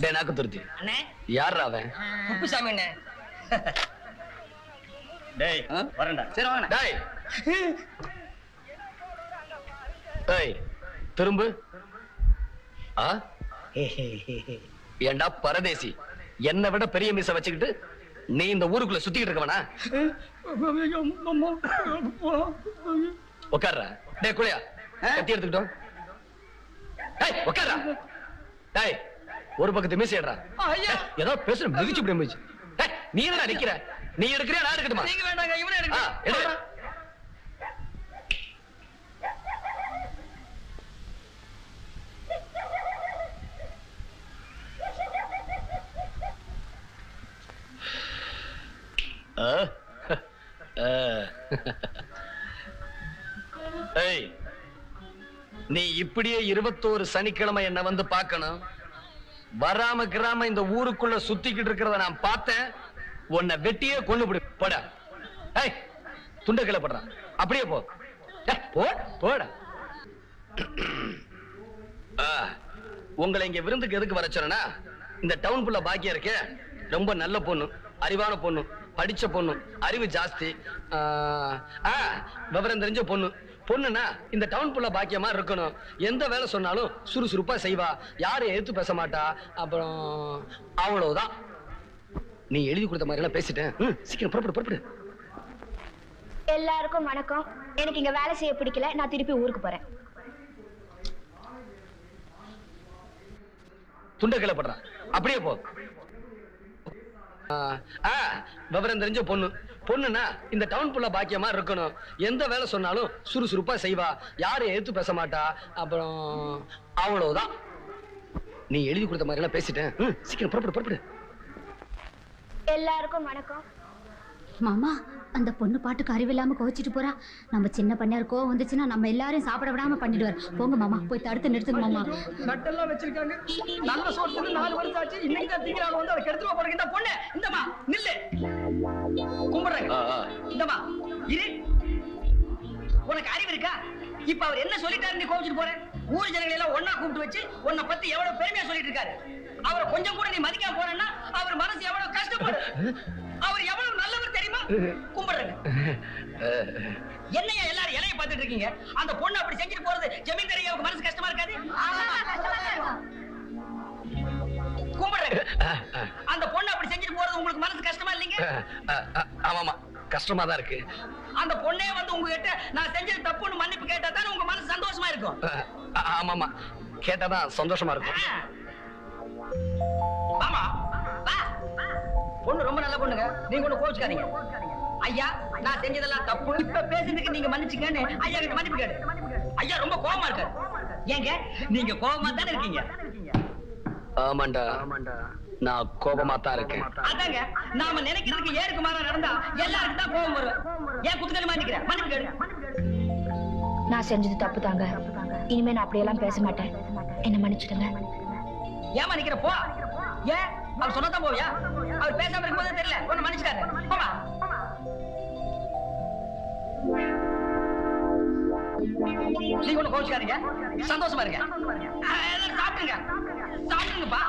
டேய் நாக்கு துருத்தி அண்ணே யாரா அவன்? குப்புசாமி அண்ணே. டேய் வரேன்டா. சரி வாங்க. டேய் டேய் திரும்பு. ஆ ஏண்டா பரதேசி, என்னை விட பெரிய மீச வச்சுக்கிட்டு நீ இந்த ஊருக்குள்ள சுத்திக்கிட்டு இருக்கவனா? உட்கார்ற. டேய் குளியா கத்தி எடுத்துக்கிட்டோம். டேய் உட்கார்ற. டேய் ஒரு பக்கத்து மீச ஏடுறா. ஏதோ பேசுற மிதிச்சு இப்படி மிதிச்சு. டேய் நீ என்ன நிக்கிற? நீ எடுக்கறியா நான் எடுக்கட்டுமா? நீங்க வேண்டாங்க, இவனே எடுங்க. ஏய் நீ இப்படியே 21 சனிக்கிழமை என்ன வந்து பார்க்கணும். வராம கிராம இந்த ஊருக்குள்ள சுத்திக்கிட்டு இருக்கிறத நான் பார்த்தேன். உன்னை வெட்டியே கொண்டு போடு. போடா. ஏய் துண்ட கிளப்படுறான். அப்படியே போ. போடா. உங்களை இங்க விருந்துக்கு எதுக்கு வர சொன்னா, இந்த டவுன் புள்ள பாக்கியா இருக்கே, ரொம்ப நல்ல பொண்ணு, அறிவான பொண்ணு, படிச்ச பொண்ணு, அறிவு ஜாஸ்தி, விவரம் தெரிஞ்ச பொண்ணு. பொண்ணுனா இந்த டவுன் புள்ள பாக்கியமா இருக்கணும். எந்த வேலை சொன்னாலும் சுறுசுறுப்பா செய்வா, யாரும் எதிர்த்து பேச மாட்டா. அப்புறம் அவ்வளவுதான். நீ எழுதி கொடுத்த மாதிரி எல்லாம் பேசிட்டேன். சீக்கிரம் புறப்படு. எல்லாருக்கும் வணக்கம். எனக்கு இங்க வேலை செய்ய பிடிக்கல, நான் திருப்பி ஊருக்கு போறேன். துண்ட கிளப்படுறான். அப்படியே போ. விவரம் தெரிஞ்ச பொண்ணு. பொண்ணுனா இந்த டவுன் புள்ள பாக்கியமா இருக்கணும். எந்த வேலை சொன்னாலும் சுறுசுறுப்பா செய்வா, யாரும் எதிர்த்து பேச மாட்டா. அப்புறம் அவ்வளவுதான். நீ எழுதி கொடுத்த மாதிரி எல்லாம் பேசிட்டேன். சீக்கிரம் புறப்படு. எல்லாருக்கும் வணக்கம். மாமா அந்த பொண்ணு பாட்டுக்கு அறிவில்லாம கோச்சிட்டு போறா. நம்ம சின்ன பண்ணையார் கோவம் வந்துச்சுன்னா நம்ம எல்லாரையும் சாப்பிட விடாம பண்ணிடுவார். போங்க மாமா, போய் தடுத்து நிறுத்துங்க மாமா. நட்டெல்லாம் வச்சிருக்காங்க. நல்ல சோறு 4 வருஷம் ஆச்சு. இன்னைக்கு தான் திங்கறாங்க வந்து அதை கெடுத்துவா போறீங்க. இந்த பொண்ணு இந்தமா நில்லு. கும்பிடுறாங்க. இந்தமா இரு. உனக்கு அறிவு இருக்கா? இப்ப அவர் என்ன சொல்லிட்டாரு நீ கோவிச்சிட்டு போற? ஊர் ஜனங்களை எல்லாம் ஒண்ணா கூப்பிட்டு வச்சு உன்னை பத்தி எவ்வளவு பெருமையா சொல்லிட்டு இருக்காரு. அவரை கொஞ்சம் கூட நீ மதிக்காம போறேன்னா அவர் மனசு எவ்வளவு கஷ்டப்படும். அவர் எவ்வளவு நல்லவர் தெரியுமா? கும்பிடுறாங்க. என்னையா எல்லாரும் இலைய பார்த்துட்டு இருக்கீங்க? அந்த பொண்ணு அப்படி செஞ்சுட்டு போறது ஜமீன்தாரியாவுக்கு மனசு கஷ்டமா இருக்காது? கும்பிடுறாங்க. அந்த பொண்ணு அப்படி செஞ்சுட்டு போறது உங்களுக்கு மனசு கஷ்டமா இல்லைங்க? ஆமாமா கஷ்டமா தான் இருக்கு. அந்த பொண்ணே வந்து உங்ககிட்ட நான் செஞ்சது தப்புன்னு மன்னிப்பு கேட்டா தானே உங்க மனசு சந்தோஷமா இருக்கும். ஆமாமா கேட்டாதான் சந்தோஷமா இருக்கும். ஆமா பொண்ணு ரொம்ப நல்ல பொண்ணுங்க. நீங்க ஒண்ணு கோச்சுக்காதீங்க. ஐயா நான் செஞ்சதெல்லாம் தப்பு, இப்ப பேசுறதுக்கு நீங்க மன்னிச்சுக்கன்னு ஐயா கிட்ட மன்னிப்பு கேடு. ஐயா ரொம்ப கோவமா இருக்காரு. ஏங்க நீங்க கோவமா தானே இருக்கீங்க? ஆமாண்டா நான் கோபமா தான் இருக்கேன். அதாங்க நாம நினைக்கிறதுக்கு ஏருக்கு மாறா நடந்தா எல்லாருக்கும் தான் கோபம் வரும். ஏன் குத்துக்கலமா நிக்கிறேன்? மன்னிப்பு கேடு. நான் செஞ்சது தப்பு தாங்க. இனிமே நான் அப்படியெல்லாம் பேச மாட்டேன். என்ன மன்னிச்சிடுங்க. ஏமா நிக்கிற? போ. ஏன் அவர் சொன்னதான் போவியா? அவர் பேசாம இருக்கும்போது தெரியல ஒண்ணு மன்னிச்சுட்டாரு. போமா. நீங்க ஒண்ணு கோச்சுக்காதீங்க. சந்தோஷமா இருங்க. எல்லாரும் சாப்பிடுங்க. சாப்பிடுங்கப்பா.